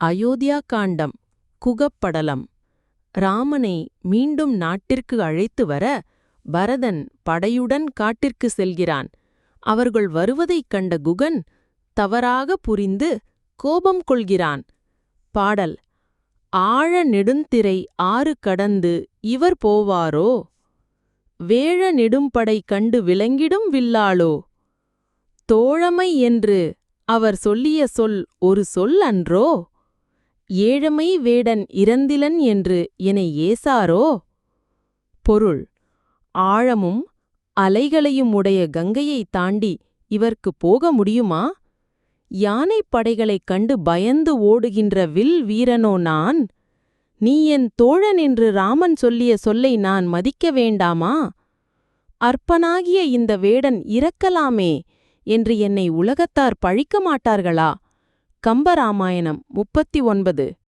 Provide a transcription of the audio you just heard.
அயோத்தியா காண்டம் குகப்படலம். ராமனை மீண்டும் நாட்டிற்கு அழைத்து வர பரதன் படையுடன் காட்டிற்கு செல்கிறான். அவர்கள் வருவதைக் கண்ட குகன் தவறாக புரிந்து கோபம் கொள்கிறான். பாடல். ஆழ நெடுந்திரை ஆறு கடந்து இவர் போவாரோ? வேழ நெடும்படை கண்டு விளங்கிடும் வில்லாளோ? தோழமை என்று அவர் சொல்லிய சொல் ஒரு சொல் அன்றோ? ஏழமை வேடன் இறந்திலன் என்று எனை ஏசாரோ? பொருள். ஆழமும் அலைகளையும் உடைய கங்கையைத் தாண்டி இவர்க்கு போக முடியுமா? யானைப் படைகளைக் கண்டு பயந்து ஓடுகின்ற வில் வீரனோ நான்? நீ என் தோழன் என்று ராமன் சொல்லிய சொல்லை நான் மதிக்க வேண்டாமா? அற்பனாகிய இந்த வேடன் இறக்கலாமே என்று என்னை உலகத்தார் பழிக்க மாட்டார்களா? கம்பராமாயணம் 39.